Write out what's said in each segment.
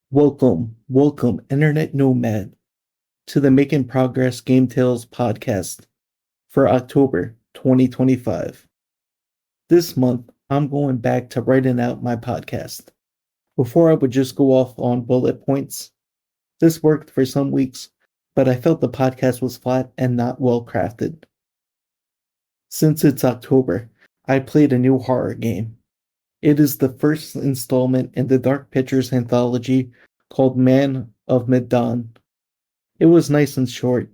Welcome, Internet Nomad, to the Making Progress Game Tales podcast for October 2025. This month, I'm going back to writing out my podcast. Before I would just go off on bullet points. This worked for some weeks, but I felt the podcast was flat and not well crafted. Since it's October, I played a new horror game. It is the first installment in the Dark Pictures anthology called Man of Medan. It was nice and short,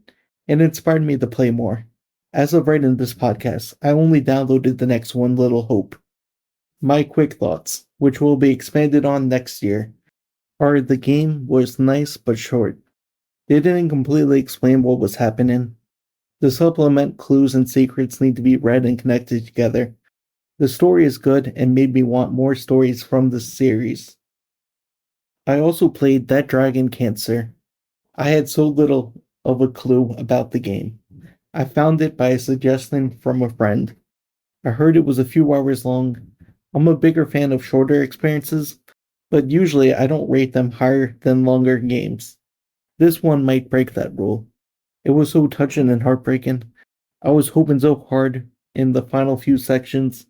and inspired me to play more. As of writing this podcast, I only downloaded the next one, Little Hope. My quick thoughts, which will be expanded on next year, are the game was nice but short. They didn't completely explain what was happening. The supplement clues and secrets need to be read and connected together. The story is good and made me want more stories from this series. I also played That Dragon Cancer. I had so little of a clue about the game. I found it by a suggestion from a friend. I heard it was a few hours long. I'm a bigger fan of shorter experiences, but usually I don't rate them higher than longer games. This one might break that rule. It was so touching and heartbreaking. I was hoping so hard in the final few sections.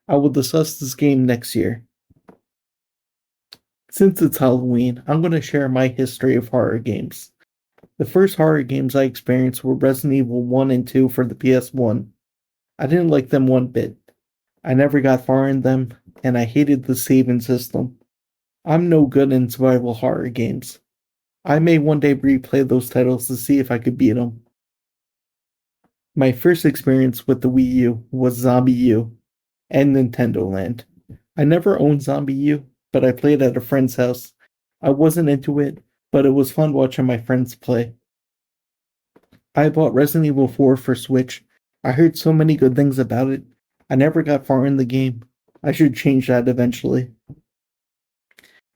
I will discuss this game next year. Since it's Halloween, I'm going to share my history of horror games. The first horror games I experienced were Resident Evil 1 and 2 for the PS1. I didn't like them one bit. I never got far in them, and I hated the saving system. I'm no good in survival horror games. I may one day replay those titles to see if I could beat them. My first experience with the Wii U was Zombie U and Nintendo Land. I never owned Zombie U, but I played at a friend's house. I wasn't into it, but it was fun watching my friends play. I bought Resident Evil 4 for Switch. I heard so many good things about it. I never got far in the game. I should change that eventually.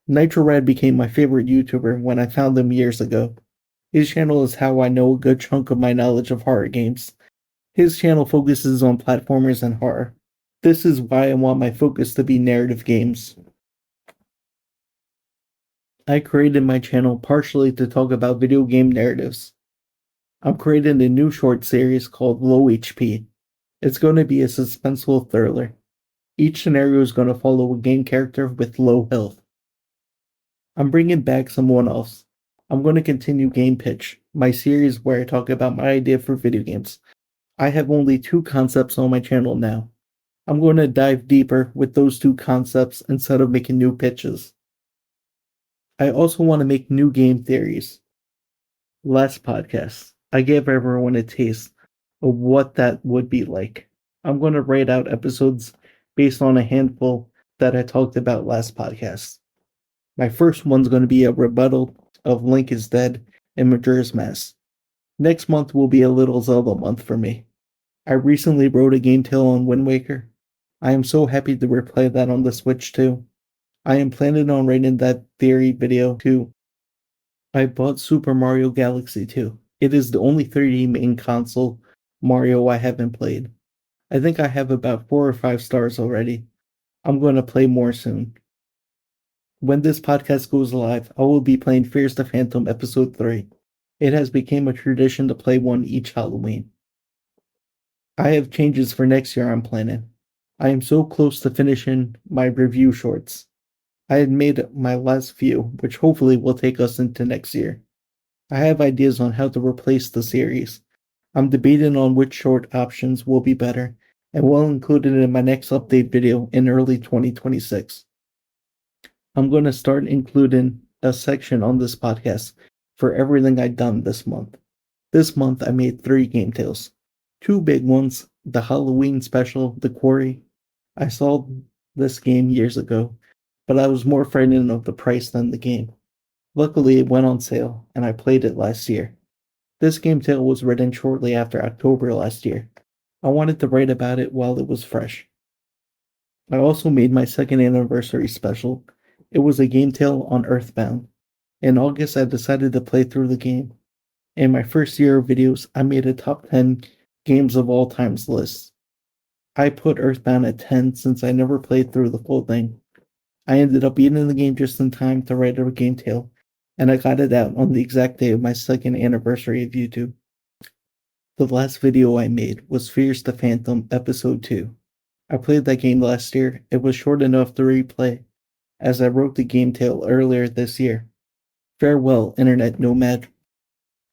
Nitro Red became my favorite YouTuber when I found him years ago. His channel is how I know a good chunk of my knowledge of horror games. His channel focuses on platformers and horror. This is why I want my focus to be narrative games. I created my channel partially to talk about video game narratives. I'm creating a new short series called Low HP. It's going to be a suspenseful thriller. Each scenario is going to follow a game character with low health. I'm bringing back someone else. I'm going to continue Game Pitch, my series where I talk about my idea for video games. I have only 2 concepts on my channel now. I'm going to dive deeper with those 2 concepts instead of making new pitches. I also want to make new game theories. Last podcast, I gave everyone a taste of what that would be like. I'm going to write out episodes based on a handful that I talked about last podcast. My first one's going to be a rebuttal of Link is Dead and Majora's Mask. Next month will be a little Zelda month for me. I recently wrote a game tale on Wind Waker. I am so happy to replay that on the Switch too. I am planning on writing that theory video too. I bought Super Mario Galaxy 2. It is the only 3D main console Mario I haven't played. I think I have about 4 or 5 stars already. I'm going to play more soon. When this podcast goes live, I will be playing Fears the Phantom Episode 3. It has become a tradition to play one each Halloween. I have changes for next year I'm planning. I am so close to finishing my review shorts. I had made my last few, which hopefully will take us into next year. I have ideas on how to replace the series. I'm debating on which short options will be better, and will include it in my next update video in early 2026. I'm going to start including a section on this podcast for everything I've done this month. This month I made 3 game tales. 2 big ones, the Halloween special, The Quarry. I saw this game years ago, but I was more frightened of the price than the game. Luckily it went on sale, and I played it last year. This game tale was written shortly after October last year. I wanted to write about it while it was fresh. I also made my 2nd anniversary special. It was a game tale on Earthbound. In August, I decided to play through the game. In my first year of videos, I made a top 10 games of all times list. I put Earthbound at 10 since I never played through the full thing. I ended up beating the game just in time to write a game tale and I got it out on the exact day of my second anniversary of YouTube. The last video I made was Fears the Phantom Episode 2. I played that game last year. It was short enough to replay, as I wrote the game tale earlier this year. Farewell, Internet Nomad.